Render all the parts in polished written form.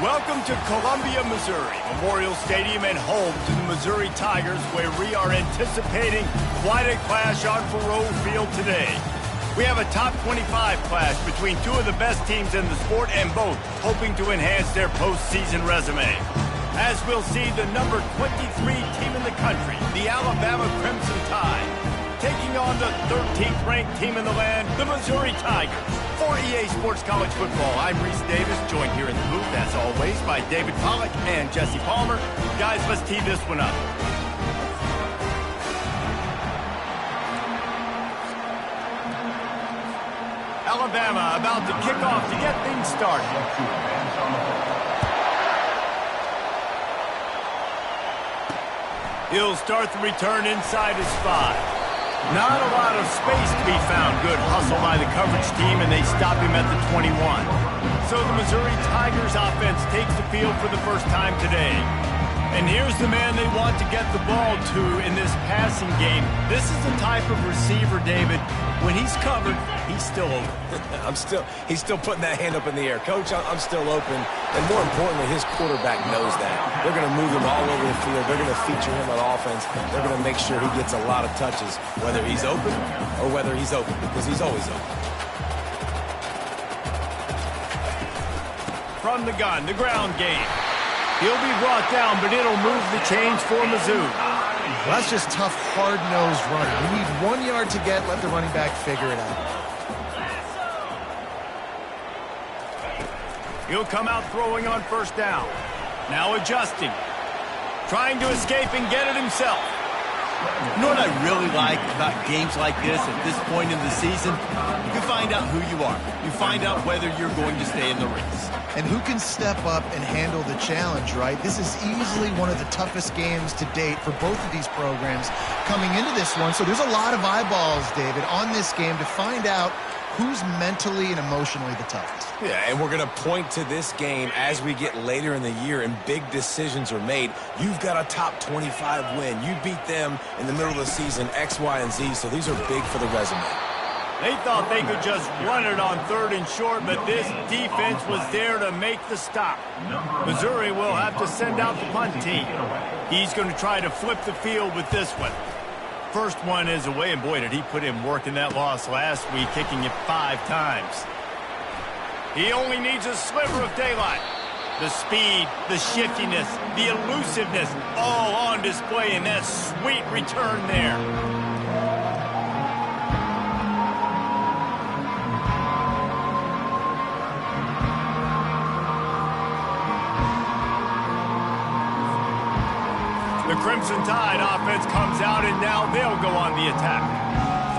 Welcome to Columbia, Missouri, Memorial Stadium and home to the Missouri Tigers, where we are anticipating quite a clash on Faroe Field today. We have a top 25 clash between two of the best teams in the sport, and both hoping to enhance their postseason resume. As we'll see, the number 23 team in the country, the Alabama Crimson Tide, taking on the 13th ranked team in the land, the Missouri Tigers. For EA Sports College Football, I'm Reese Davis, joined here in the booth, as always, by David Pollack and Jesse Palmer. Guys, let's tee this one up. Alabama about to kick off to get things started. He'll start the return inside his 5. Not a lot of space to be found. Good hustle by the coverage team, and they stop him at the 21. So the Missouri Tigers offense takes the field for the first time today. And here's the man they want to get the ball to in this passing game. This is the type of receiver, David, when he's covered, he's still open. He's still putting that hand up in the air. Coach, I'm still open. And more importantly, his quarterback knows that. They're going to move him all over the field. They're going to feature him on offense. They're going to make sure he gets a lot of touches, whether he's open or whether he's open, because he's always open. From the gun, the ground game. He'll be brought down, but it'll move the chains for Mizzou. Well, that's just tough, hard-nosed running. We need 1 yard to get. Let the running back figure it out. He'll come out throwing on first down. Now adjusting. Trying to escape and get it himself. You know what I really like about games like this at this point in the season? You find out who you are. You find out whether you're going to stay in the race. And who can step up and handle the challenge, right? This is easily one of the toughest games to date for both of these programs coming into this one. So there's a lot of eyeballs, David, on this game to find out who's mentally and emotionally the toughest. Yeah, and we're going to point to this game as we get later in the year and big decisions are made. You've got a top 25 win. You beat them in the middle of the season, X, Y, and Z, so these are big for the resume. They thought they could just run it on 3rd and short, but this defense was there to make the stop. Missouri will have to send out the punt team. He's going to try to flip the field with this one. First one is away, and boy, did he put in work in that loss last week, kicking it 5 times. He only needs a sliver of daylight. The speed, the shiftiness, the elusiveness, all on display in that sweet return there. The Crimson Tide offense comes out, and now they'll go on the attack.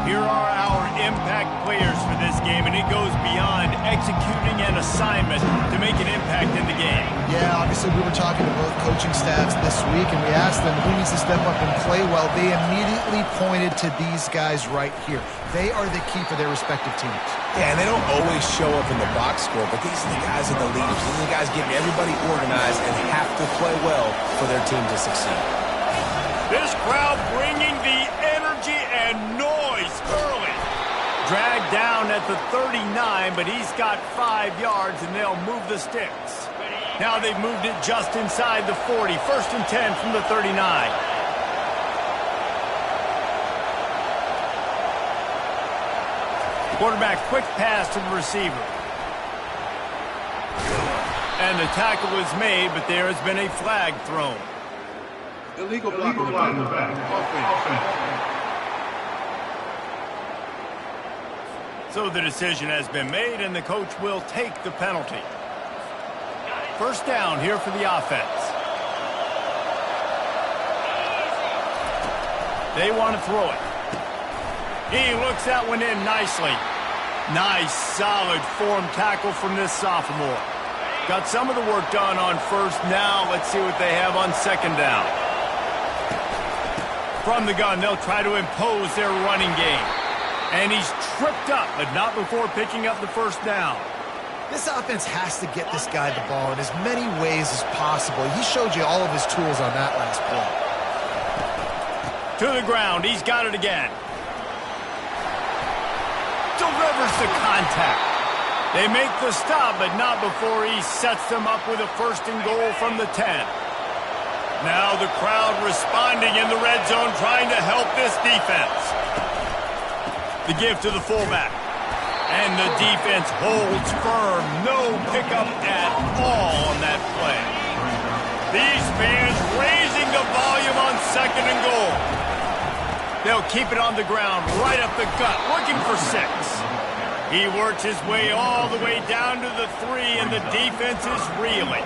Here are our impact players for this game, and it goes beyond executing an assignment to make an impact in the game. Yeah, obviously we were talking to both coaching staffs this week, and we asked them who needs to step up and play well. They immediately pointed to these guys right here. They are the key for their respective teams. Yeah, and they don't always show up in the box score, but these are the guys that are the leaders. These are the guys getting everybody organized and have to play well for their team to succeed. This crowd bringing the energy and noise early. Dragged down at the 39, but he's got 5 yards, and they'll move the sticks. Now they've moved it just inside the 40. 1st and 10 from the 39. Quarterback, quick pass to the receiver. And the tackle is made, but there has been a flag thrown. Illegal block in the back. So the decision has been made, and the coach will take the penalty. First down here for the offense. They want to throw it. He looks that one in nicely. Nice, solid form tackle from this sophomore. Got some of the work done on first. Now let's see what they have on 2nd down. From the gun, they'll try to impose their running game. And he's tripped up, but not before picking up the first down. This offense has to get this guy the ball in as many ways as possible. He showed you all of his tools on that last play. To the ground, he's got it again. Delivers the contact. They make the stop, but not before he sets them up with a 1st and goal from the 10. Now the crowd responding in the red zone, trying to help this defense. The give to the fullback. And the defense holds firm. No pickup at all on that play. These fans raising the volume on 2nd and goal. They'll keep it on the ground, right up the gut, looking for 6. He works his way all the way down to the 3, and the defense is reeling.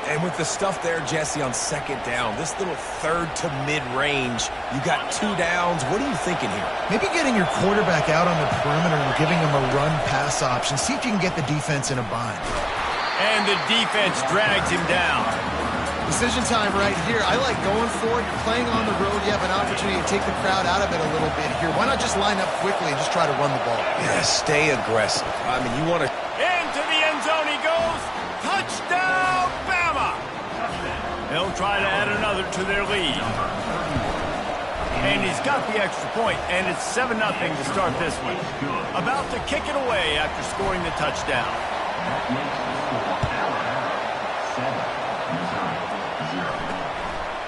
And with the stuff there, Jesse, on 2nd down, this little 3rd to mid-range, you got 2 downs. What are you thinking here? Maybe getting your quarterback out on the perimeter and giving him a run-pass option. See if you can get the defense in a bind. And the defense drags him down. Decision time right here. I like going for it. You're playing on the road. You have an opportunity to take the crowd out of it a little bit here. Why not just line up quickly and just try to run the ball? Yeah, stay aggressive. I mean, you want to... Into the end zone he goes. Touchdown, Bama! They'll try to add another to their lead. And he's got the extra point, and it's 7-0 to start this one. About to kick it away after scoring the touchdown.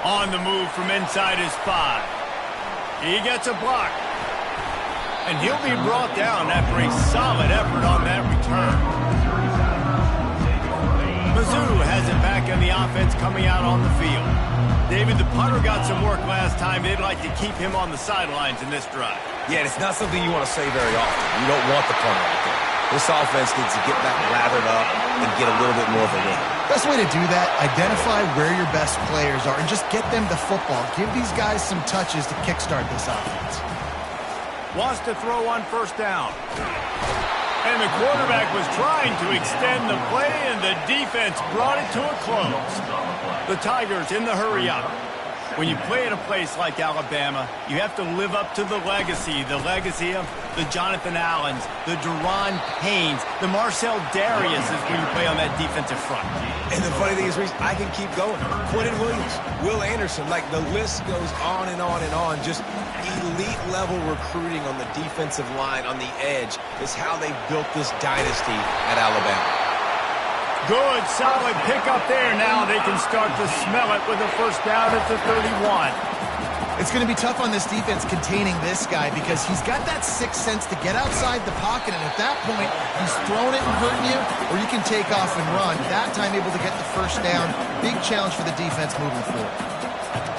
On the move from inside his 5. He gets a block. And he'll be brought down after a solid effort on that return. Mizzou has it back in the offense coming out on the field. David, the punter got some work last time. They'd like to keep him on the sidelines in this drive. Yeah, it's not something you want to say very often. You don't want the punter out there. This offense needs to get back lathered up and get a little bit more of a win. Best way to do that, identify where your best players are and just get them the football. Give these guys some touches to kickstart this offense. Wants to throw on 1st down. And the quarterback was trying to extend the play, and the defense brought it to a close. The Tigers in the hurry-up. When you play at a place like Alabama, you have to live up to the legacy of the Jonathan Allens, the Deron Paynes, the Marcel Dariuses when you play on that defensive front. And the funny thing is, Reese, I can keep going. Quentin Williams, Will Anderson, like the list goes on and on and on. Just elite-level recruiting on the defensive line, on the edge, is how they built this dynasty at Alabama. Good, solid pickup there. Now they can start to smell it with a 1st down at the 31. It's going to be tough on this defense containing this guy because he's got that 6th sense to get outside the pocket, and at that point, he's throwing it and hurting you, or you can take off and run. That time able to get the 1st down. Big challenge for the defense moving forward.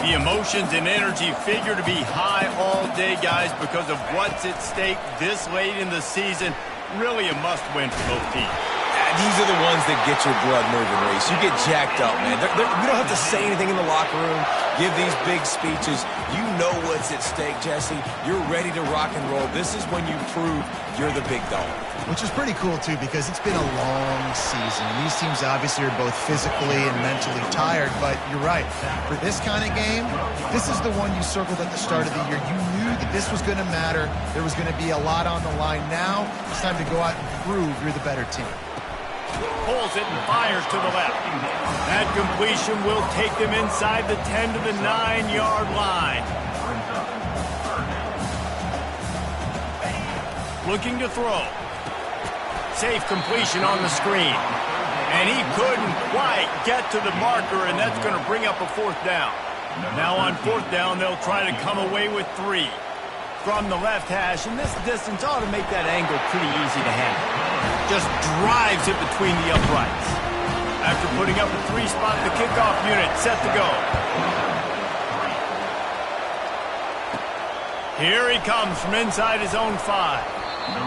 The emotions and energy figure to be high all day, guys, because of what's at stake this late in the season. Really a must-win for both teams. These are the ones that get your blood moving, Reese. You get jacked up, man. You don't have to say anything in the locker room, give these big speeches. You know what's at stake, Jesse. You're ready to rock and roll. This is when you prove you're the big dog. Which is pretty cool, too, because it's been a long season. These teams obviously are both physically and mentally tired, but you're right. For this kind of game, this is the one you circled at the start of the year. You knew that this was going to matter. There was going to be a lot on the line. Now it's time to go out and prove you're the better team. Pulls it and fires to the left. That completion will take them inside the 10 to the 9-yard line. Looking to throw. Safe completion on the screen. And he couldn't quite get to the marker, and that's going to bring up a 4th down. Now on 4th down, they'll try to come away with 3. From the left hash, and this distance ought to make that angle pretty easy to handle. Just drives it between the uprights. After putting up a 3-spot, the kickoff unit set to go. Here he comes from inside his own 5.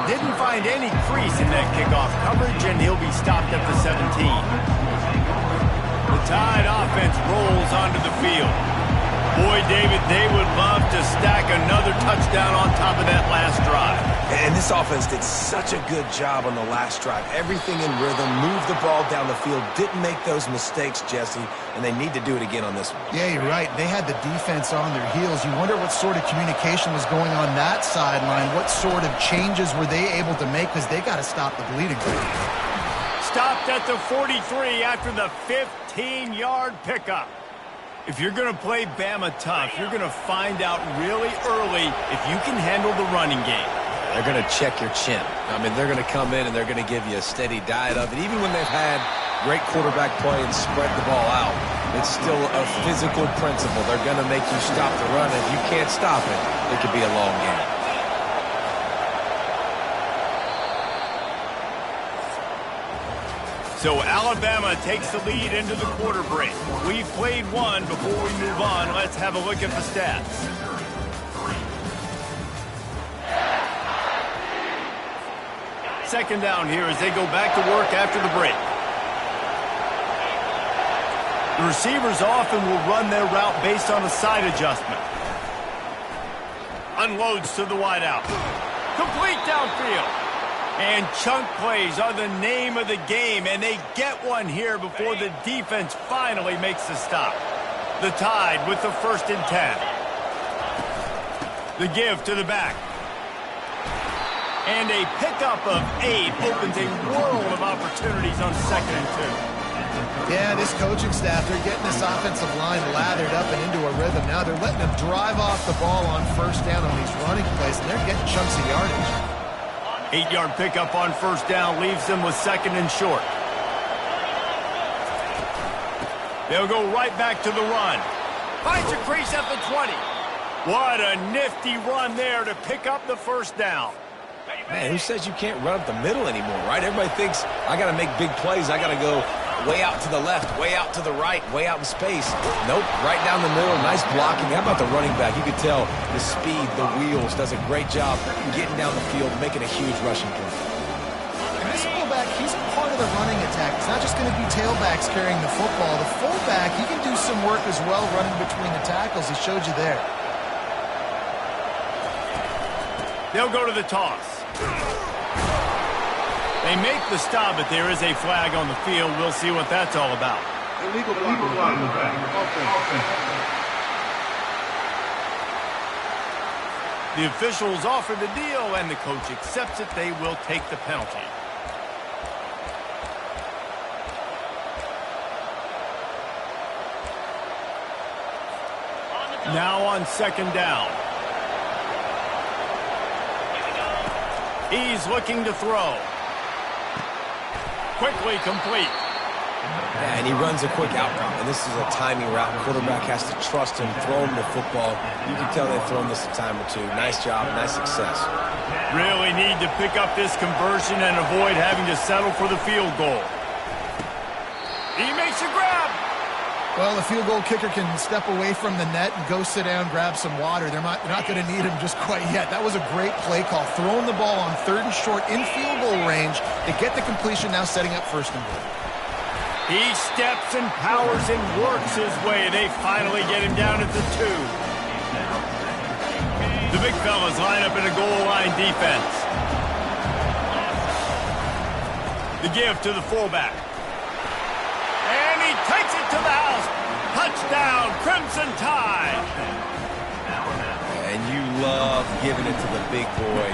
Didn't find any crease in that kickoff coverage, and he'll be stopped at the 17. The Tide offense rolls onto the field. Boy, David, they would love to stack another touchdown on top of that last drive. And this offense did such a good job on the last drive. Everything in rhythm, moved the ball down the field, didn't make those mistakes, Jesse, and they need to do it again on this one. Yeah, you're right. They had the defense on their heels. You wonder what sort of communication was going on that sideline. What sort of changes were they able to make, because they got to stop the bleeding. Stopped at the 43 after the 15-yard pickup. If you're going to play Bama tough, you're going to find out really early if you can handle the running game. They're going to check your chin. I mean, they're going to come in and they're going to give you a steady diet of it. Even when they've had great quarterback play and spread the ball out, it's still a physical principle. They're going to make you stop the run. If you can't stop it, it could be a long game. So Alabama takes the lead into the quarter break. We've played one. Before we move on, let's have a look at the stats. Second down here as they go back to work after the break. The receivers often will run their route based on a side adjustment. Unloads to the wideout. Complete downfield. And chunk plays are the name of the game, and they get one here before the defense finally makes the stop. The Tide with the 1st and 10. The give to the back. And a pickup of 8 opens a world of opportunities on 2nd and 2. Yeah, this coaching staff, they're getting this offensive line lathered up and into a rhythm. Now they're letting them drive off the ball on 1st down on these running plays, and they're getting chunks of yardage. 8-yard pickup on 1st down leaves them with 2nd and short. They'll go right back to the run. Finds a crease at the 20. What a nifty run there to pick up the 1st down. Man, who says you can't run up the middle anymore, right? Everybody thinks I got to make big plays. I got to go way out to the left, way out to the right, way out in space. Nope, right down the middle. Nice blocking. How about the running back? You could tell the speed, the wheels, does a great job getting down the field, making a huge rushing play. And this fullback, he's part of the running attack. It's not just going to be tailbacks carrying the football. The fullback, he can do some work as well running between the tackles. He showed you there. They'll go to the toss. They make the stop, but there is a flag on the field. We'll see what that's all about. Illegal block in the back. The officials offer the deal, and the coach accepts it. They will take the penalty. Now on 2nd down. He's looking to throw. Quickly complete. Yeah, and he runs a quick out route, and this is a timing route. Quarterback has to trust him, throw him the football. You can tell they've thrown this a time or two. Nice job, nice success. Really need to pick up this conversion and avoid having to settle for the field goal. He makes a grab. Well, the field goal kicker can step away from the net and go sit down, grab some water. They're not going to need him just quite yet. That was a great play call. Throwing the ball on 3rd and short in field goal range. They get the completion, now setting up 1st and goal. He steps and powers and works his way. They finally get him down at the 2. The big fellas line up in a goal line defense. The give to the fullback. And he takes it to the house. Touchdown, Crimson Tide. And you love giving it to the big boy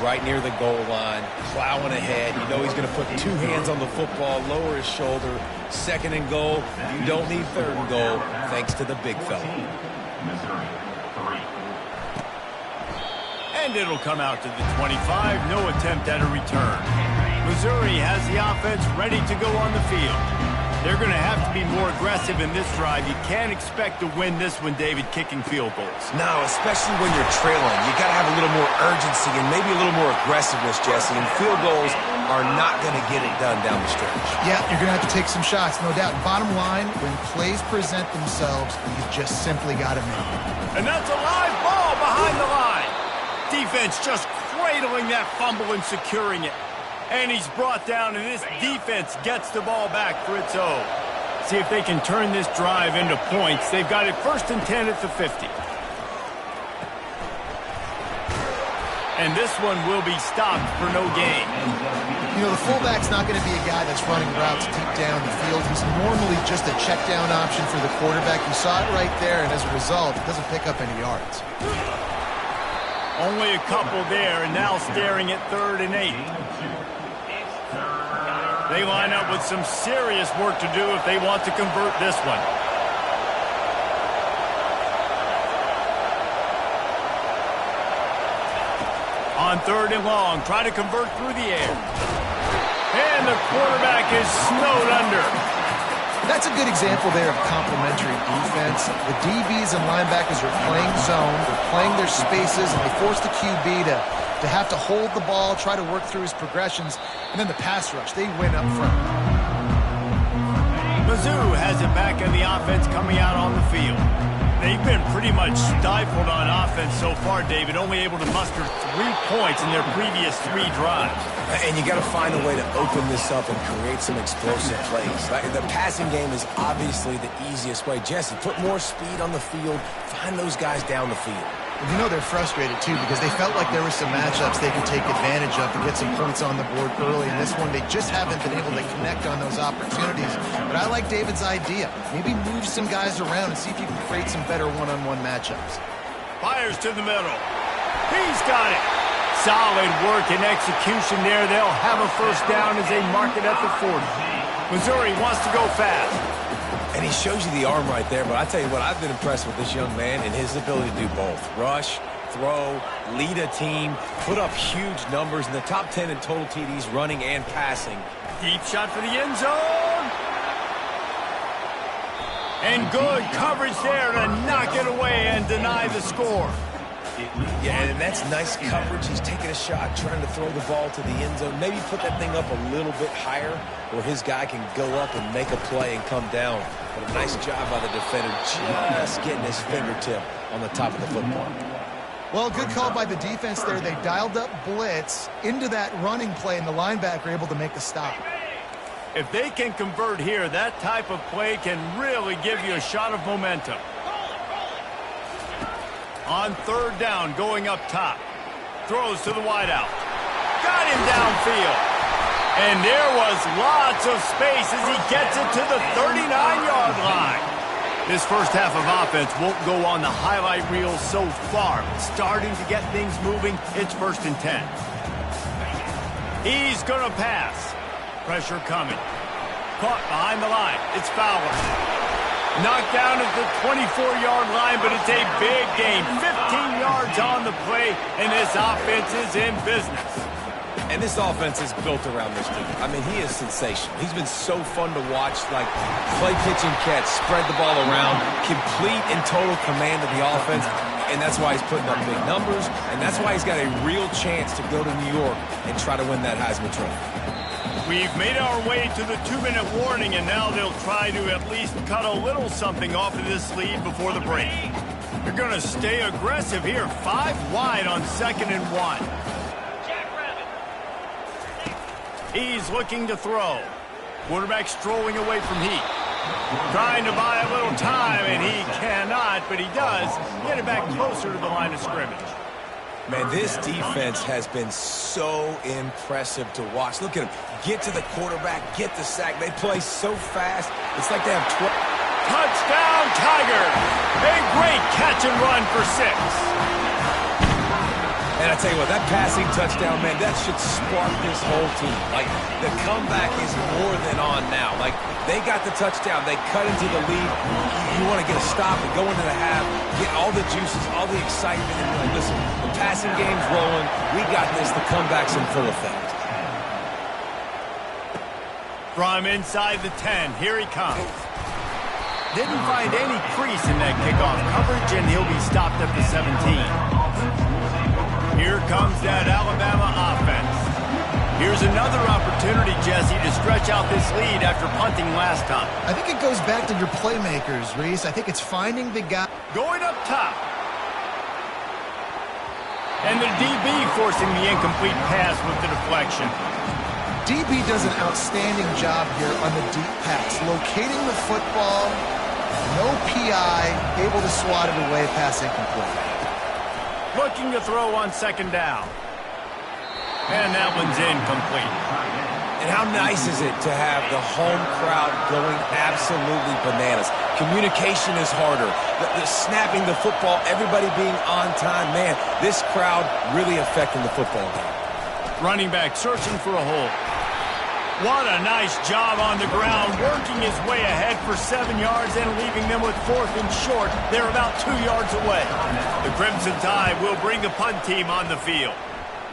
right near the goal line, plowing ahead. You know he's going to put 2 hands on the football, lower his shoulder. 2nd and goal. You don't need 3rd and goal, thanks to the big fella. And it'll come out to the 25. No attempt at a return. Missouri has the offense ready to go on the field. They're going to have to be more aggressive in this drive. You can't expect to win this one, David, kicking field goals. No, especially when you're trailing. You got to have a little more urgency and maybe a little more aggressiveness, Jesse. And field goals are not going to get it done down the stretch. Yeah, you're going to have to take some shots, no doubt. Bottom line, when plays present themselves, you just simply got to make it. And that's a live ball behind the line. Defense just cradling that fumble and securing it. And he's brought down, and this defense gets the ball back for its own. See if they can turn this drive into points. They've got it 1st and 10 at the 50. And this one will be stopped for no gain. You know, the fullback's not going to be a guy that's running routes deep down the field. He's normally just a check down option for the quarterback. You saw it right there, and as a result, it doesn't pick up any yards. Only a couple there, and now staring at 3rd and 8. They line up with some serious work to do if they want to convert this one. On On 3rd and long, try to convert through the air. And the quarterback is snowed under. That's a good example there of complementary defense. The DBs and linebackers are playing zone, they're playing their spaces, and they force the QB to have to hold the ball, try to work through his progressions, and then the pass rush, they win up front. Mizzou has it back in the offense coming out on the field. They've been pretty much stifled on offense so far, David, only able to muster 3 points in their previous 3 drives. And you got to find a way to open this up and create some explosive plays. The passing game is obviously the easiest way. Jesse, put more speed on the field, find those guys down the field. You know they're frustrated, too, because they felt like there were some matchups they could take advantage of to get some points on the board early. In this one, they just haven't been able to connect on those opportunities. But I like David's idea. Maybe move some guys around and see if you can create some better one-on-one matchups. Fires to the middle. He's got it. Solid work and execution there. They'll have a first down as they mark it at the 40. Missouri wants to go fast. And he shows you the arm right there, but I tell you what, I've been impressed with this young man and his ability to do both. Rush, throw, lead a team, put up huge numbers in the top 10 in total TDs, running and passing. Deep shot for the end zone. And good coverage there to knock it away and deny the score. Yeah, and that's nice coverage. He's taking a shot, trying to throw the ball to the end zone. Maybe put that thing up a little bit higher where his guy can go up and make a play and come down. But a nice job by the defender just getting his fingertip on the top of the football. Well, good call by the defense there. They dialed up blitz into that running play, and the linebacker able to make the stop. If they can convert here, that type of play can really give you a shot of momentum. On 3rd down, going up top. Throws to the wideout. Got him downfield. And there was lots of space as he gets it to the 39-yard line. This first half of offense won't go on the highlight reel so far. Starting to get things moving, it's 1st and 10. He's going to pass. Pressure coming. Caught behind the line. It's Fowler. Knocked down at the 24-yard line, but it's a big gain. 15 yards on the play, and this offense is in business. And this offense is built around this dude. I mean, he is sensational. He's been so fun to watch, like play, pitch, and catch, spread the ball around, complete and total command of the offense, and that's why he's putting up big numbers, and that's why he's got a real chance to go to New York and try to win that Heisman Trophy. We've made our way to the 2-minute warning, and now they'll try to at least cut a little something off of this lead before the break. They're going to stay aggressive here. 5 wide on 2nd and 1. He's looking to throw. Quarterback strolling away from Heat. Trying to buy a little time, and he cannot, but he does get it back closer to the line of scrimmage. Man, this defense has been so impressive to watch. Look at him. Get to the quarterback, get the sack. They play so fast. It's like they have 12. Touchdown, Tigers! A great catch and run for 6. And I tell you what, that passing touchdown, man, that should spark this whole team. Like, the comeback is more than on now. Like, they got the touchdown. They cut into the lead. You want to get a stop and go into the half, get all the juices, all the excitement, and be like, listen, the passing game's rolling. We got this. The comeback's in full effect. From inside the 10, here he comes. Didn't find any crease in that kickoff coverage, and he'll be stopped at the 17. Here comes that Alabama offense. Here's another opportunity, Jesse, to stretch out this lead after punting last time. I think it goes back to your playmakers, Reese. I think it's finding the guy. Going up top. And the DB forcing the incomplete pass with the deflection. DB does an outstanding job here on the deep pass. Locating the football, no PI, able to swat it away, pass incomplete. Looking to throw on 2nd down. And that one's incomplete. And how nice is it to have the home crowd going absolutely bananas? Communication is harder. The snapping the football, everybody being on time. Man, this crowd really affecting the football game. Running back searching for a hole. What a nice job on the ground, working his way ahead for 7 yards and leaving them with 4th and short. They're about 2 yards away. The Crimson Tide will bring the punt team on the field.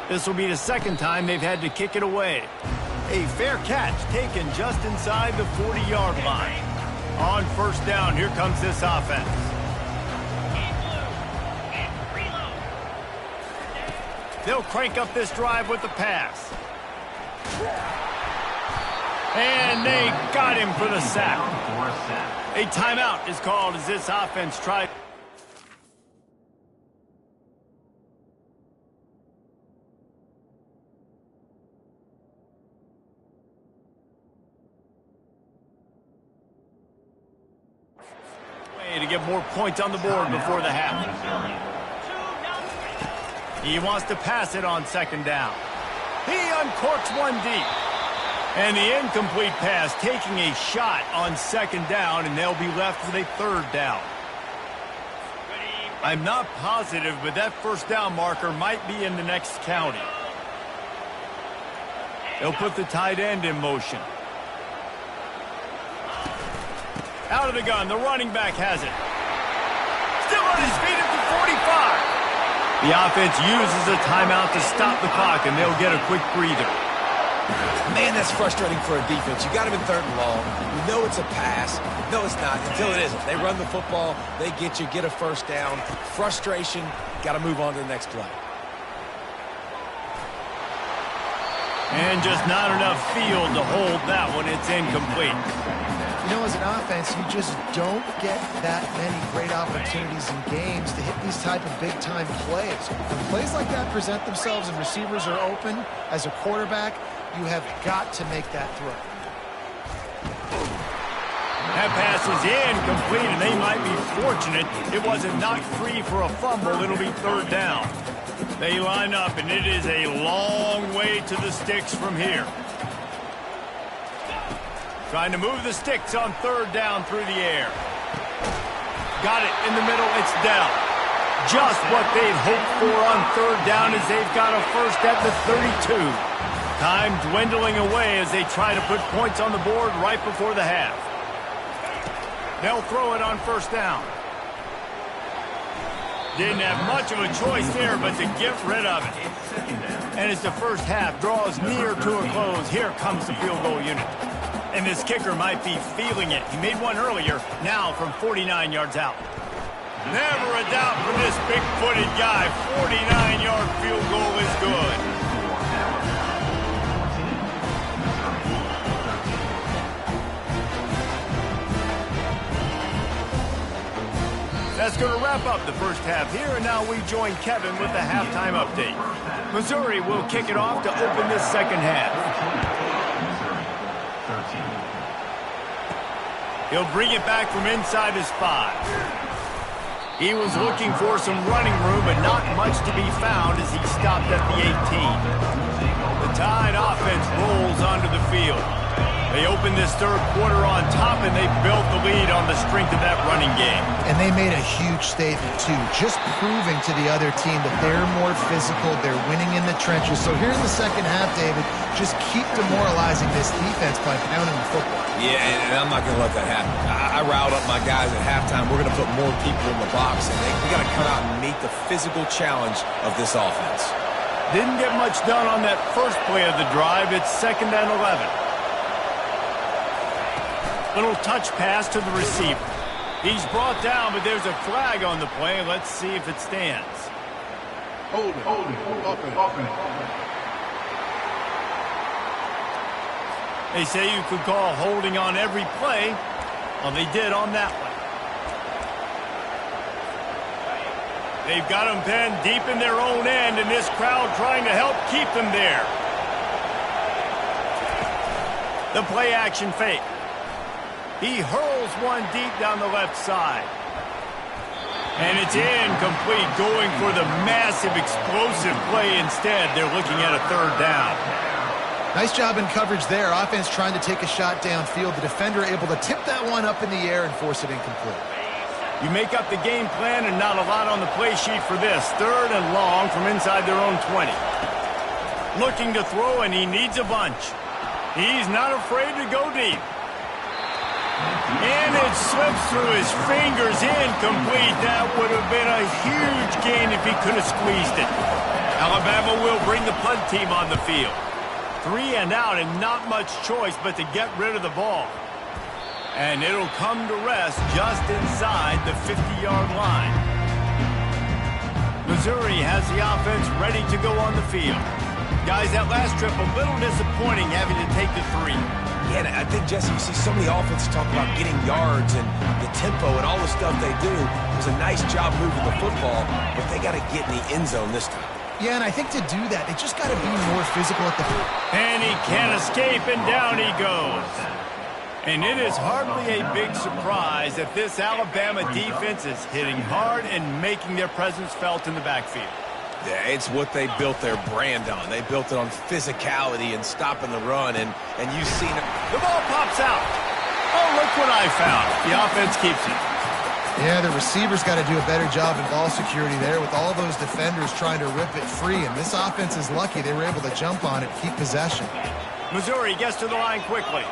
This will be the second time they've had to kick it away. A fair catch taken just inside the 40-yard line. On first down, here comes this offense. They'll crank up this drive with the pass. And they got him for the sack. A timeout is called as this offense tries. To get more points on the board before the half. He wants to pass it on second down. He uncorks one deep. And the incomplete pass taking a shot on second down, and they'll be left with a third down. I'm not positive, but that first down marker might be in the next county. They'll put the tight end in motion. Out of the gun, the running back has it. Still on his feet at the 45. The offense uses a timeout to stop the clock, and they'll get a quick breather. Man, that's frustrating for a defense. You got him in third and long. You know it's a pass. No, it's not until it isn't. They run the football. They get you, get a first down. Frustration. Got to move on to the next play. And just not enough field to hold that one. It's incomplete. You know, as an offense, you just don't get that many great opportunities in games to hit these type of big-time plays. When plays like that present themselves and receivers are open, as a quarterback, you have got to make that throw. That pass is incomplete, and they might be fortunate it wasn't knocked free for a fumble. It'll be third down. They line up, and it is a long way to the sticks from here. Trying to move the sticks on third down through the air. Got it in the middle. It's down. Just what they'd hoped for on third down as they've got a first at the 32. Time dwindling away as they try to put points on the board right before the half. They'll throw it on first down. Didn't have much of a choice there but to get rid of it. And as the first half draws near to a close, here comes the field goal unit. And this kicker might be feeling it. He made one earlier, now from 49 yards out. Never a doubt for this big-footed guy. 49-yard field goal is good. That's going to wrap up the first half here, and now we join Kevin with the halftime update. Missouri will kick it off to open this second half. He'll bring it back from inside his 5. He was looking for some running room, but not much to be found as he stopped at the 18. The Tide offense rolls onto the field. They open this third quarter on top, and they built the lead on the strength of that running game. And they made a huge statement, too, just proving to the other team that they're more physical, they're winning in the trenches. So here in the second half, David, just keep demoralizing this defense by pounding the football. Yeah, and I'm not going to let that happen. I riled up my guys at halftime. We're going to put more people in the box, and we got to come out and meet the physical challenge of this offense. Didn't get much done on that first play of the drive. It's 2nd and 11. Little touch pass to the receiver. He's brought down, but there's a flag on the play. Let's see if it stands. Hold it. They say you could call holding on every play. Well, they did on that one. They've got them pinned deep in their own end, and this crowd trying to help keep them there. The play action fake. He hurls one deep down the left side. And it's incomplete, going for the massive explosive play instead. They're looking at a third down. Nice job in coverage there. Offense trying to take a shot downfield. The defender able to tip that one up in the air and force it incomplete. You make up the game plan and not a lot on the play sheet for this. 3rd and long from inside their own 20. Looking to throw, and he needs a bunch. He's not afraid to go deep. And it slips through his fingers, incomplete. That would have been a huge gain if he could have squeezed it. Alabama will bring the punt team on the field. 3 and out and not much choice but to get rid of the ball. And it'll come to rest just inside the 50-yard line. Missouri has the offense ready to go on the field. Guys, that last trip a little disappointing having to take the 3. Yeah, and I think, Jesse, you see so many offenses talk about getting yards and the tempo and all the stuff they do. It was a nice job moving the football, but they got to get in the end zone this time. Yeah, and I think to do that, they just got to be more physical at the... And he can't escape, and down he goes. And it is hardly a big surprise that this Alabama defense is hitting hard and making their presence felt in the backfield. Yeah, it's what they built their brand on. They built it on physicality and stopping the run, and you've seen it. The ball pops out. Oh, look what I found. The offense keeps it. Yeah, the receivers got to do a better job in ball security there with all those defenders trying to rip it free, and this offense is lucky they were able to jump on it, keep possession. Missouri gets to the line quickly.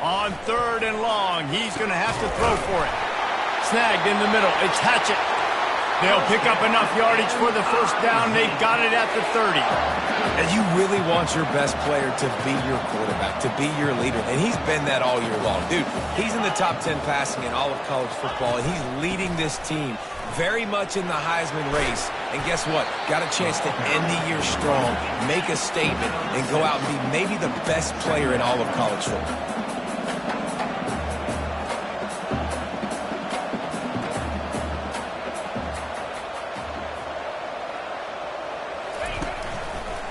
On 3rd and long, he's going to have to throw for it. Snagged in the middle. It's Hatchett. They'll pick up enough yardage for the first down. They've got it at the 30. And you really want your best player to be your quarterback, to be your leader. And he's been that all year long. Dude, he's in the top 10 passing in all of college football, and he's leading this team very much in the Heisman race. And guess what? Got a chance to end the year strong, make a statement, and go out and be maybe the best player in all of college football.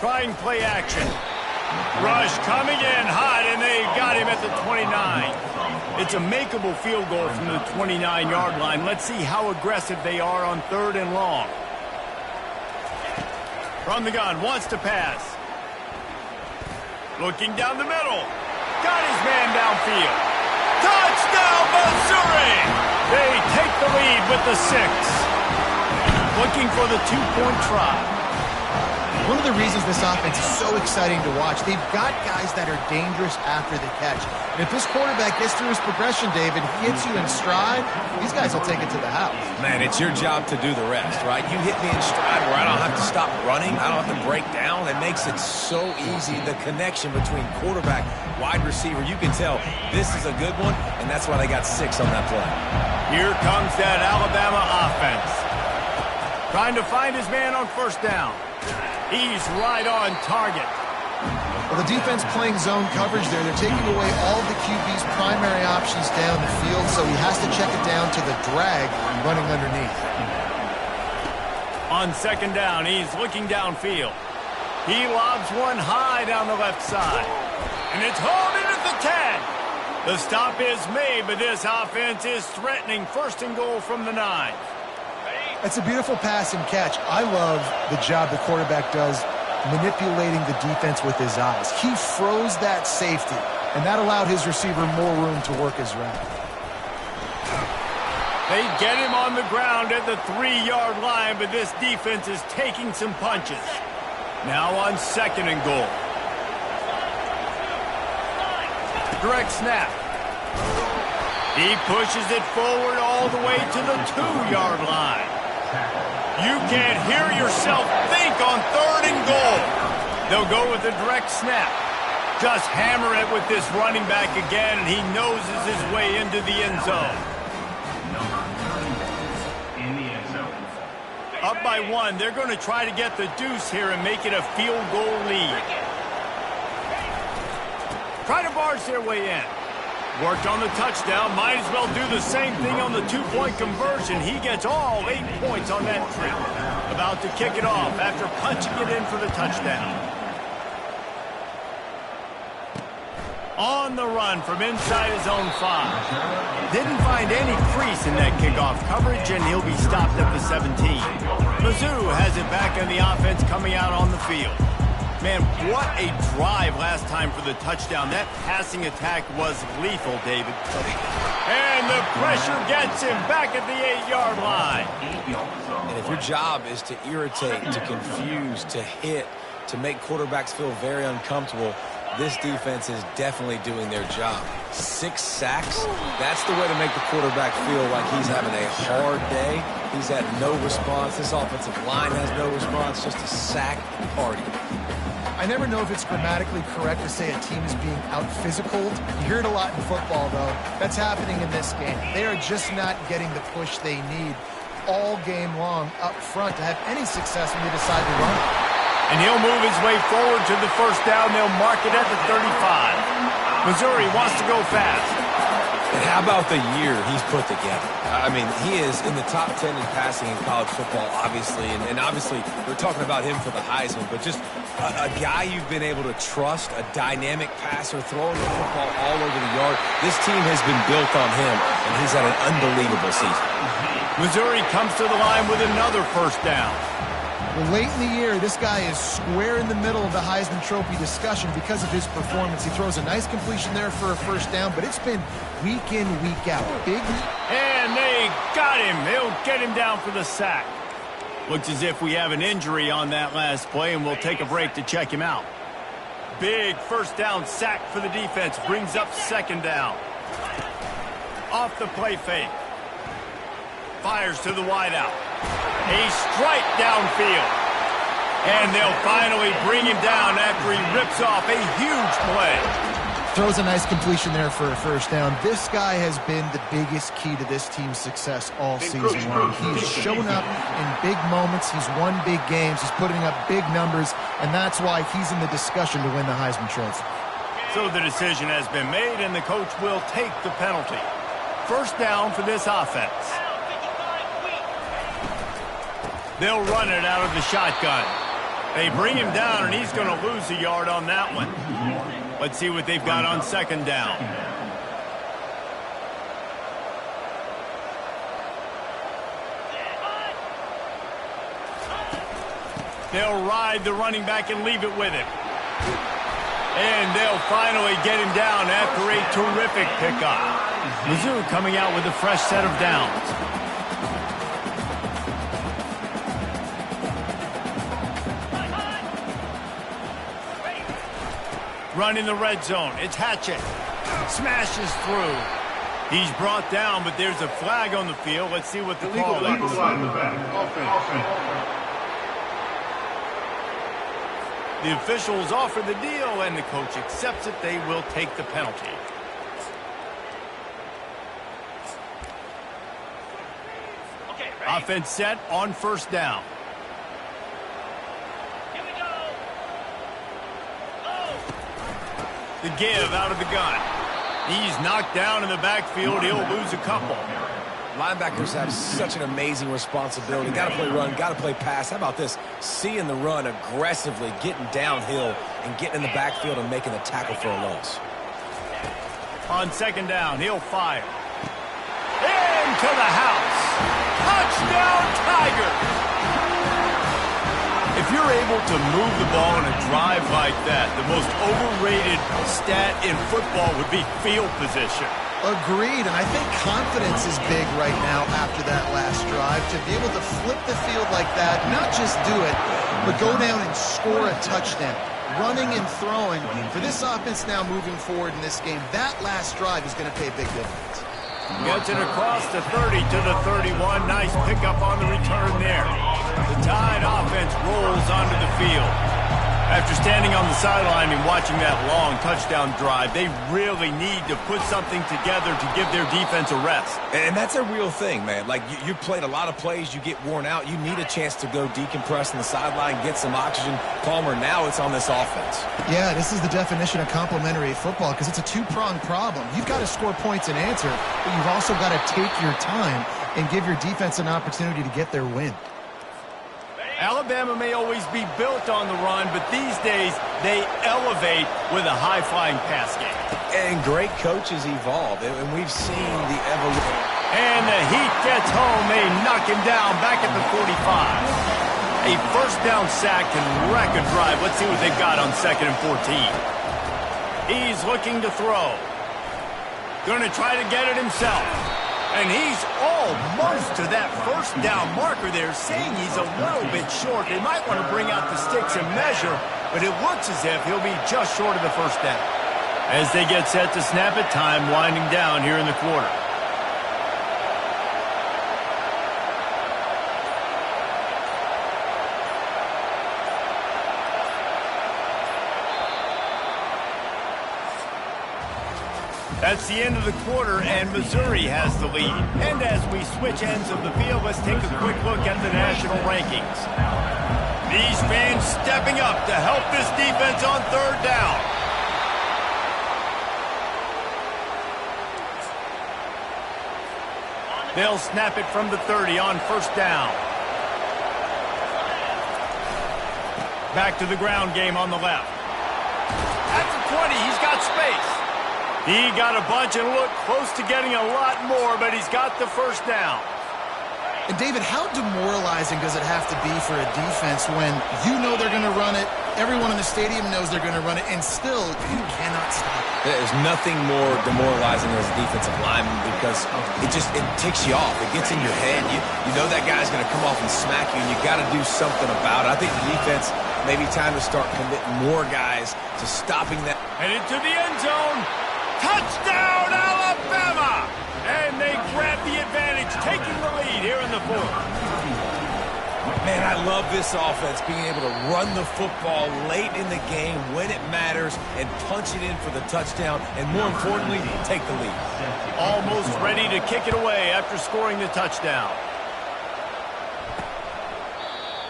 Trying play action. Rush coming in hot, and they got him at the 29. It's a makeable field goal from the 29-yard line. Let's see how aggressive they are on 3rd and long. From the gun, wants to pass. Looking down the middle. Got his man downfield. Touchdown, Missouri! They take the lead with the 6. Looking for the 2-point try. One of the reasons this offense is so exciting to watch, they've got guys that are dangerous after the catch. And if this quarterback gets through his progression, David, he hits you in stride, these guys will take it to the house. Man, it's your job to do the rest, right? You hit me in stride where I don't have to stop running, I don't have to break down. It makes it so easy, the connection between quarterback, wide receiver. You can tell this is a good one, and that's why they got 6 on that play. Here comes that Alabama offense. Trying to find his man on 1st down. He's right on target. Well, the defense playing zone coverage there. They're taking away all the QB's primary options down the field, so he has to check it down to the drag running underneath. On 2nd down, he's looking downfield. He lobs one high down the left side. And it's hauled in at the 10. The stop is made, but this offense is threatening 1st and goal from the 9. That's a beautiful pass and catch. I love the job the quarterback does manipulating the defense with his eyes. He froze that safety, and that allowed his receiver more room to work his route. They get him on the ground at the 3-yard line, but this defense is taking some punches. Now on 2nd and goal. Direct snap. He pushes it forward all the way to the 2-yard line. You can't hear yourself think on 3rd and goal. They'll go with a direct snap. Just hammer it with this running back again, and he noses his way into the end zone. Up by 1, they're going to try to get the deuce here and make it a field goal lead. Try to barge their way in. Worked on the touchdown, might as well do the same thing on the 2-point conversion. He gets all 8 points on that trip. About to kick it off after punching it in for the touchdown. On the run from inside his own 5. Didn't find any crease in that kickoff coverage, and he'll be stopped at the 17. Mizzou has it back on the offense coming out on the field. Man, what a drive last time for the touchdown. That passing attack was lethal, David. And the pressure gets him back at the 8-yard line. And if your job is to irritate, to confuse, to hit, to make quarterbacks feel very uncomfortable, this defense is definitely doing their job. 6 sacks, that's the way to make the quarterback feel like he's having a hard day. He's had no response. This offensive line has no response, just a sack party. I never know if it's grammatically correct to say a team is being out-physicaled. You hear it a lot in football, though. That's happening in this game. They are just not getting the push they need all game long up front to have any success when they decide to run. And he'll move his way forward to the first down. They'll mark it at the 35. Missouri wants to go fast. And how about the year he's put together? I mean, he is in the top 10 in passing in college football, obviously. And obviously, we're talking about him for the Heisman. But just a guy you've been able to trust, a dynamic passer, throwing the football all over the yard. This team has been built on him, and he's had an unbelievable season. Missouri comes to the line with another first down. Well, late in the year, this guy is square in the middle of the Heisman Trophy discussion because of his performance. He throws a nice completion there for a first down, but it's been week in, week out. Big. And they got him. They'll get him down for the sack. Looks as if we have an injury on that last play, and we'll take a break to check him out. Big first down sack for the defense. Brings up second down. Off the play fake. Fires to the wideout. A strike downfield. And they'll finally bring him down after he rips off a huge play. Throws a nice completion there for a first down. This guy has been the biggest key to this team's success all season long. He's shown up in big moments. He's won big games. He's putting up big numbers, and that's why he's in the discussion to win the Heisman Trophy. So the decision has been made, and the coach will take the penalty. First down for this offense. They'll run it out of the shotgun. They bring him down, and he's going to lose a yard on that one. Let's see what they've got on second down. They'll ride the running back and leave it with him. And they'll finally get him down after a terrific pickup. Mizzou coming out with a fresh set of downs. Running the red zone. It's Hatchett. Smashes through. He's brought down, but there's a flag on the field. Let's see what the call is. The officials offer the deal, and the coach accepts it. They will take the penalty. Offense set on first down. The give out of the gun. He's knocked down in the backfield. He'll lose a couple. Linebackers have such an amazing responsibility. Got to play run, got to play pass. How about this? Seeing the run aggressively, getting downhill, and getting in the backfield and making the tackle for a loss. On second down, he'll fire. Into the house. Touchdown, Tigers! If you're able to move the ball in a drive like that, the most overrated stat in football would be field position. Agreed, and I think confidence is big right now after that last drive. To be able to flip the field like that, not just do it, but go down and score a touchdown. Running and throwing. For this offense now moving forward in this game, that last drive is going to pay a big difference. Gets it across the 30 to the 31. Nice pickup on the return there. The Tide offense rolls onto the field. After standing on the sideline and watching that long touchdown drive, they really need to put something together to give their defense a rest. And that's a real thing, man. Like, you played a lot of plays, you get worn out. You need a chance to go decompress on the sideline, get some oxygen. Palmer, now it's on this offense. Yeah, this is the definition of complementary football because it's a two-pronged problem. You've got to score points and answer, but you've also got to take your time and give your defense an opportunity to get their win. Alabama may always be built on the run, but these days they elevate with a high-flying pass game. And great coaches evolve, and we've seen the evolution. And the heat gets home. They knock him down back at the 45. A first down sack can wreck a drive. Let's see what they've got on second and 14. He's looking to throw. Going to try to get it himself. And he's almost to that first down marker there, saying he's a little bit short. They might want to bring out the sticks and measure, but it looks as if he'll be just short of the first down. As they get set to snap it, time winding down here in the quarter. That's the end of the quarter, and Missouri has the lead. And as we switch ends of the field, let's take a quick look at the national rankings. These fans stepping up to help this defense on third down. They'll snap it from the 30 on first down. Back to the ground game on the left. At the 20, he's got space. He got a bunch and looked close to getting a lot more, but he's got the first down. And David, how demoralizing does it have to be for a defense when you know they're going to run it, everyone in the stadium knows they're going to run it, and still you cannot stop it? There's nothing more demoralizing as a defensive lineman because it takes you off. It gets in your head. You know that guy's going to come off and smack you, and you got to do something about it. I think the defense maybe time to start committing more guys to stopping that. Headed to the end zone. Touchdown, Alabama! And they grab the advantage, taking the lead here in the fourth. Man, I love this offense, being able to run the football late in the game when it matters and punch it in for the touchdown, and more importantly, take the lead. Almost ready to kick it away after scoring the touchdown.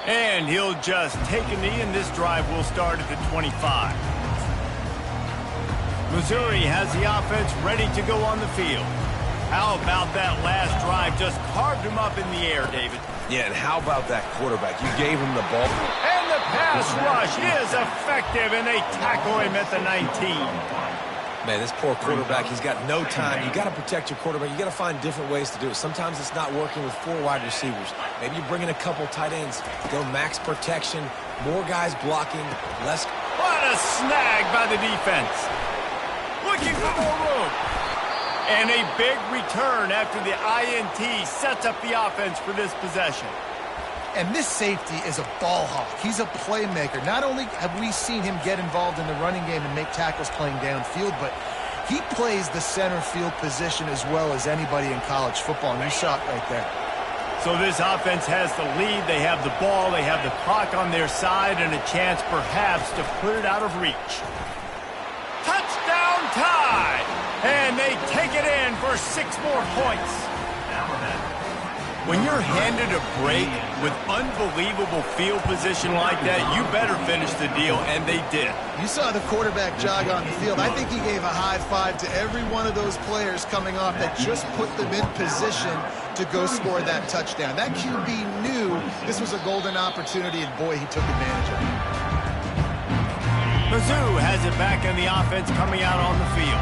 And he'll just take a knee, and this drive will start at the 25. Missouri has the offense ready to go on the field. How about that last drive? Just carved him up in the air, David. Yeah, and how about that quarterback? You gave him the ball. And the pass rush is effective, and they tackle him at the 19. Man, this poor quarterback, he's got no time. You got to protect your quarterback. You got to find different ways to do it. Sometimes it's not working with 4 wide receivers. Maybe you bring in a couple tight ends. Go max protection, more guys blocking, less. What a snag by the defense. Looking for more room. And a big return after the INT sets up the offense for this possession. And this safety is a ball hawk. He's a playmaker. Not only have we seen him get involved in the running game and make tackles playing downfield, but he plays the center field position as well as anybody in college football, and you saw it right there. So this offense has the lead. They have the ball. They have the clock on their side and a chance perhaps to put it out of reach. Touchdown tie! And they take it in for 6 more points. When you're handed a break with unbelievable field position like that, you better finish the deal, and they did. You saw the quarterback jog on the field. I think he gave a high five to every one of those players coming off that just put them in position to go score that touchdown. That QB knew this was a golden opportunity, and boy, he took advantage of it. Mizzou has it back in the offense coming out on the field.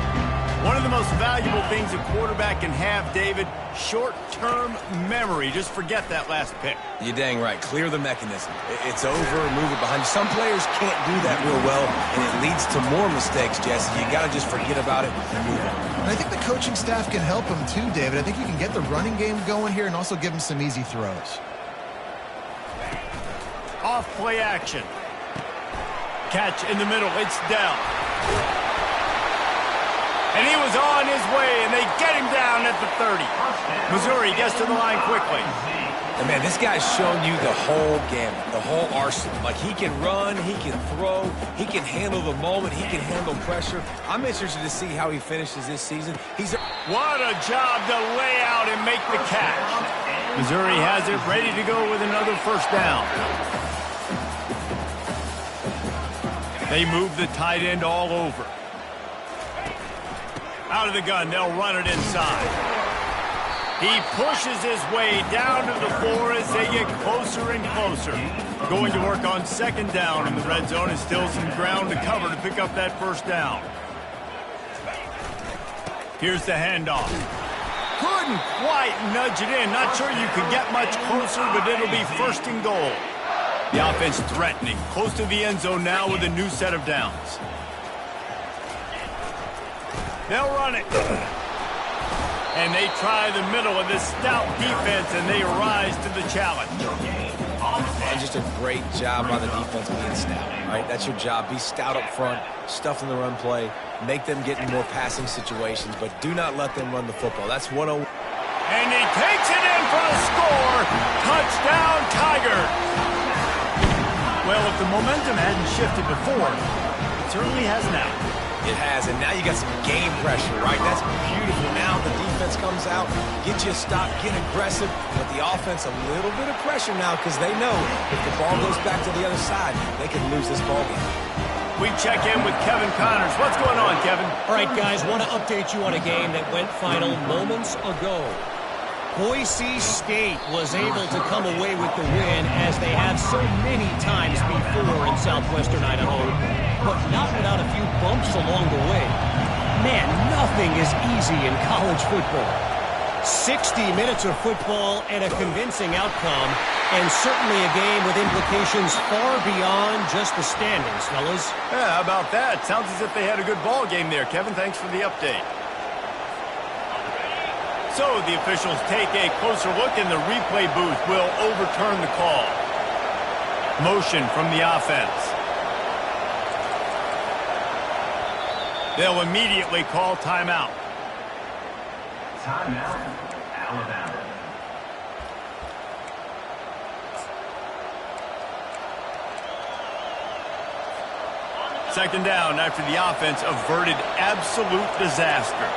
One of the most valuable things a quarterback can have, David, short-term memory. Just forget that last pick. You're dang right. Clear the mechanism. It's over, move it behind you. Some players can't do that real well, and it leads to more mistakes, Jesse. You got to just forget about it and move on. And I think the coaching staff can help him too, David. I think you can get the running game going here and also give him some easy throws. Off play action. Catch in the middle. It's down. And he was on his way, and they get him down at the 30. Missouri gets to the line quickly. And, man, this guy's shown you the whole gamut, the whole arsenal. Like, he can run, he can throw, he can handle the moment, he can handle pressure. I'm interested to see how he finishes this season. What a job to lay out and make the catch. Missouri has it ready to go with another first down. They move the tight end all over. Out of the gun, they'll run it inside. He pushes his way down to the floor as they get closer and closer. Going to work on second down in the red zone, and still some ground to cover to pick up that first down. Here's the handoff. Couldn't quite nudge it in. Not sure you could get much closer, but it'll be first and goal. The offense threatening, close to the end zone now with a new set of downs. They'll run it. And they try the middle of this stout defense, and they rise to the challenge. And just a great job by the defense being stout, right? That's your job. Be stout up front, stuff in the run play, make them get in more passing situations, but do not let them run the football. That's 101. And he takes it in for a score. Touchdown, Tigers. Well, if the momentum hadn't shifted before, it certainly has now. It has, and now you got some game pressure, right? That's beautiful. Now the defense comes out, get you a stop, get aggressive, but the offense a little bit of pressure now because they know if the ball goes back to the other side, they can lose this ball game. We check in with Kevin Connors. What's going on, Kevin? All right, guys, want to update you on a game that went final moments ago. Boise State was able to come away with the win as they have so many times before in southwestern Idaho, but not without a few bumps along the way. Man, nothing is easy in college football. 60 minutes of football and a convincing outcome, and certainly a game with implications far beyond just the standings, fellas. Yeah, how about that? Sounds as if they had a good ball game there, Kevin. Thanks for the update. So the officials take a closer look, and the replay booth will overturn the call. Motion from the offense. They'll immediately call timeout. Timeout, Alabama. Second down after the offense averted absolute disaster.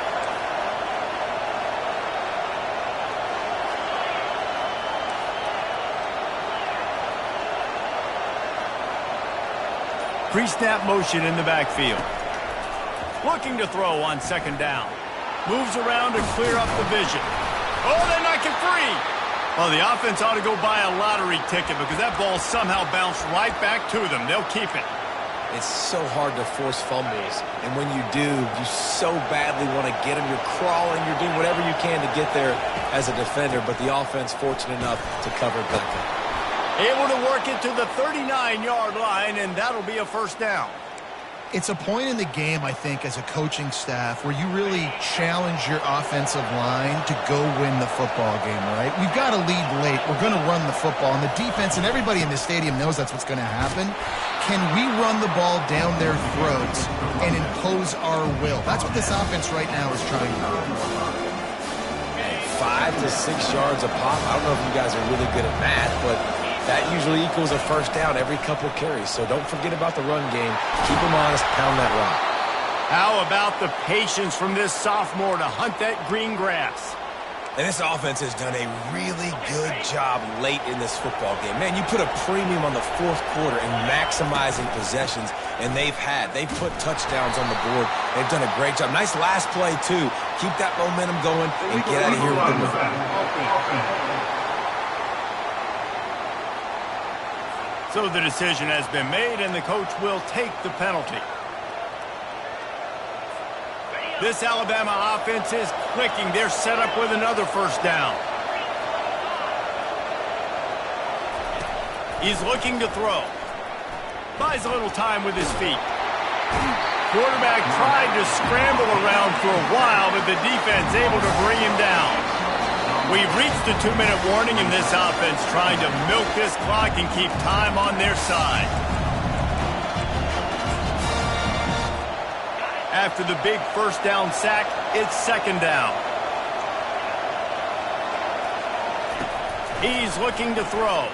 Pre-snap motion in the backfield. Looking to throw on second down. Moves around to clear up the vision. Oh, they knock it free. Well, the offense ought to go buy a lottery ticket because that ball somehow bounced right back to them. They'll keep it. It's so hard to force fumbles, and when you do, you so badly want to get them. You're crawling, you're doing whatever you can to get there as a defender, but the offense fortunate enough to cover it back up. Able to work it to the 39-yard line, and that'll be a first down. It's a point in the game, I think, as a coaching staff where you really challenge your offensive line to go win the football game, right? We've got to lead late. We're going to run the football, and the defense and everybody in the stadium knows that's what's going to happen. Can we run the ball down their throats and impose our will? That's what this offense right now is trying to do. 5 to 6 yards a pop. I don't know if you guys are really good at math, but that usually equals a first down every couple carries. So don't forget about the run game. Keep them honest. Pound that rock. How about the patience from this sophomore to hunt that green grass? And this offense has done a really good job late in this football game. Man, you put a premium on the fourth quarter and maximizing possessions, and they've put touchdowns on the board. They've done a great job. Nice last play, too. Keep that momentum going and get out of here with the win. So the decision has been made, and the coach will take the penalty. This Alabama offense is clicking. They're set up with another first down. He's looking to throw. Buys a little time with his feet. Quarterback tried to scramble around for a while, but the defense able to bring him down. We've reached the 2-minute warning, and this offense trying to milk this clock and keep time on their side. After the big first down sack, it's second down. He's looking to throw.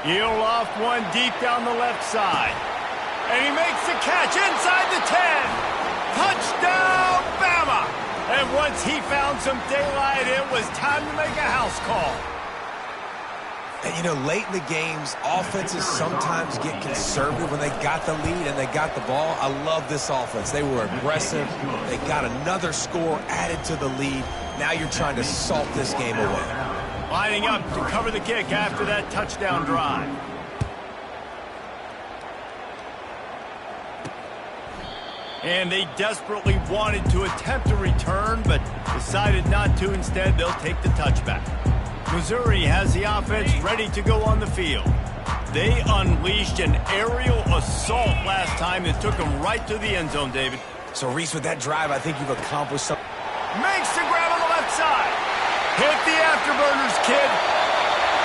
He'll loft one deep down the left side. And he makes the catch inside the 10. Touchdown, Bama! And once he found some daylight, it was time to make a house call. And, you know, late in the games, offenses sometimes get conservative when they got the lead and they got the ball. I love this offense. They were aggressive. They got another score added to the lead. Now you're trying to salt this game away. Lining up to cover the kick after that touchdown drive. And they desperately wanted to attempt a return, but decided not to. Instead, they'll take the touchback. Missouri has the offense ready to go on the field. They unleashed an aerial assault last time that took them right to the end zone, David. So, Reese, with that drive, I think you've accomplished something. Makes the grab on the left side. Hit the afterburners, kid.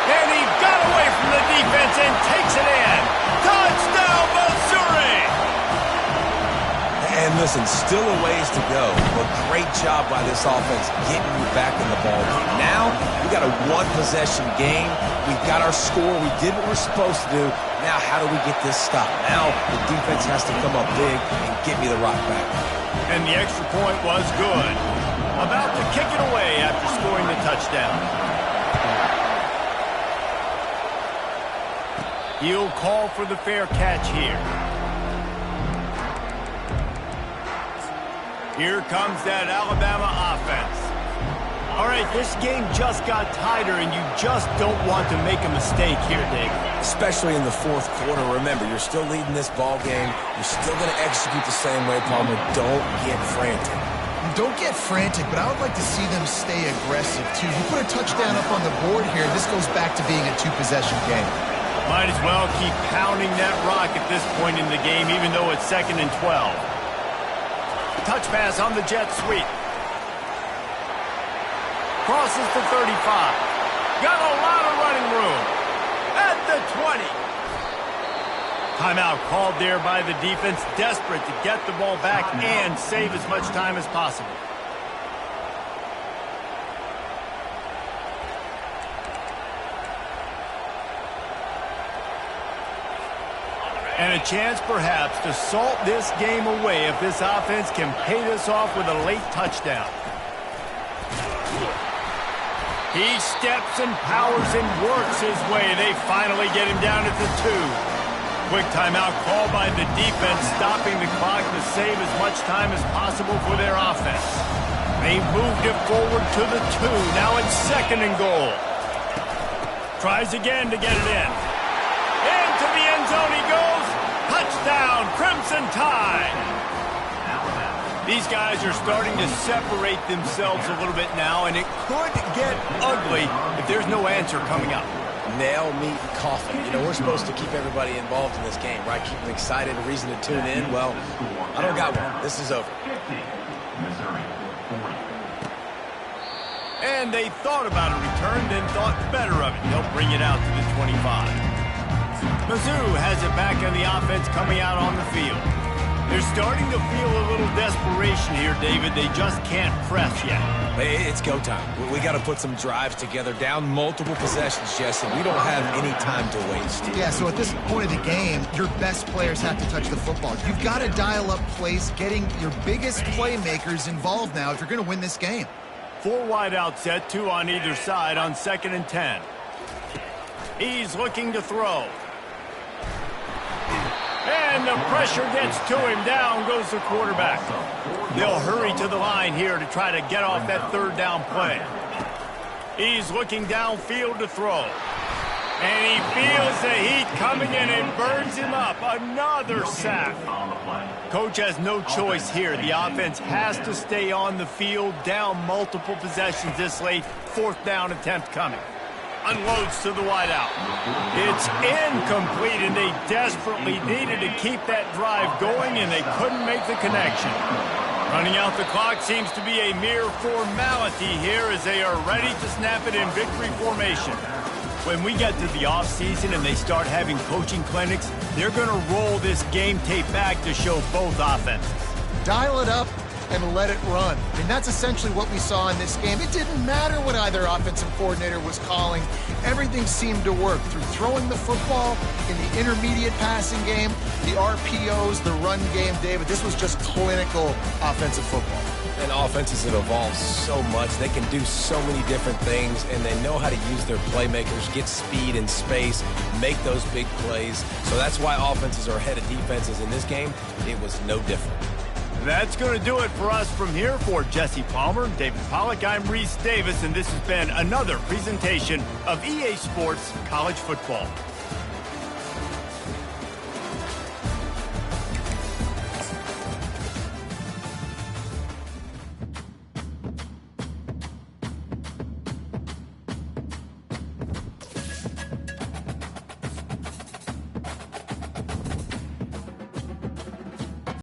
And he got away from the defense and takes it in. Touchdown, Missouri! And listen, still a ways to go, but great job by this offense getting you back in the ball game. Now, we got a one-possession game. We've got our score. We did what we're supposed to do. Now, how do we get this stopped? Now, the defense has to come up big and get me the rock back. And the extra point was good. About to kick it away after scoring the touchdown. He'll call for the fair catch here. Here comes that Alabama offense. All right, this game just got tighter, and you just don't want to make a mistake here, Dave. Especially in the fourth quarter. Remember, you're still leading this ball game. You're still going to execute the same way, Palmer. Don't get frantic. Don't get frantic, but I would like to see them stay aggressive, too. You put a touchdown up on the board here, this goes back to being a two-possession game. Might as well keep pounding that rock at this point in the game, even though it's 2nd and 12. Touch pass on the jet sweep. Crosses the 35. Got a lot of running room. At the 20. Timeout called there by the defense, desperate to get the ball back and save as much time as possible. And a chance, perhaps, to salt this game away if this offense can pay this off with a late touchdown. He steps and powers and works his way. They finally get him down at the 2. Quick timeout call by the defense, stopping the clock to save as much time as possible for their offense. They moved it forward to the 2. Now it's 2nd and goal. Tries again to get it in. Into the end zone he goes. Touchdown, Crimson Tide. These guys are starting to separate themselves a little bit now, and it could get ugly if there's no answer coming up. Nail, meat, and coffee. You know, we're supposed to keep everybody involved in this game, right? Keep them excited, a reason to tune in. Well, I don't got one. This is over. And they thought about a return, then thought better of it. They'll bring it out to the 25. Mizzou has it back on the offense coming out on the field. They're starting to feel a little desperation here, David. They just can't press yet. Hey, it's go time. We got to put some drives together, down multiple possessions, Jesse. We don't have any time to waste. Yeah, so at this point of the game, your best players have to touch the football. You've got to dial up plays, getting your biggest playmakers involved now if you're going to win this game. 4 wide out set, 2 on either side on 2nd and 10. He's looking to throw. And the pressure gets to him. Down goes the quarterback. They'll hurry to the line here to try to get off that 3rd down play. He's looking downfield to throw. And he feels the heat coming in and burns him up. Another sack. Coach has no choice here. The offense has to stay on the field, down multiple possessions this late. 4th down attempt coming. Unloads to the wideout. It's incomplete, and they desperately needed to keep that drive going, and they couldn't make the connection. Running out the clock seems to be a mere formality here as they are ready to snap it in victory formation. When we get to the offseason and they start having coaching clinics, they're going to roll this game tape back to show both offenses. Dial it up and let it run. And that's essentially what we saw in this game. It didn't matter what either offensive coordinator was calling. Everything seemed to work through throwing the football in the intermediate passing game, the RPOs, the run game. David, this was just clinical offensive football. And offenses have evolved so much. They can do so many different things, and they know how to use their playmakers, get speed and space, make those big plays. So that's why offenses are ahead of defenses in this game. It was no different. That's going to do it for us from here. For Jesse Palmer, David Pollack, I'm Reese Davis, and this has been another presentation of EA Sports College Football.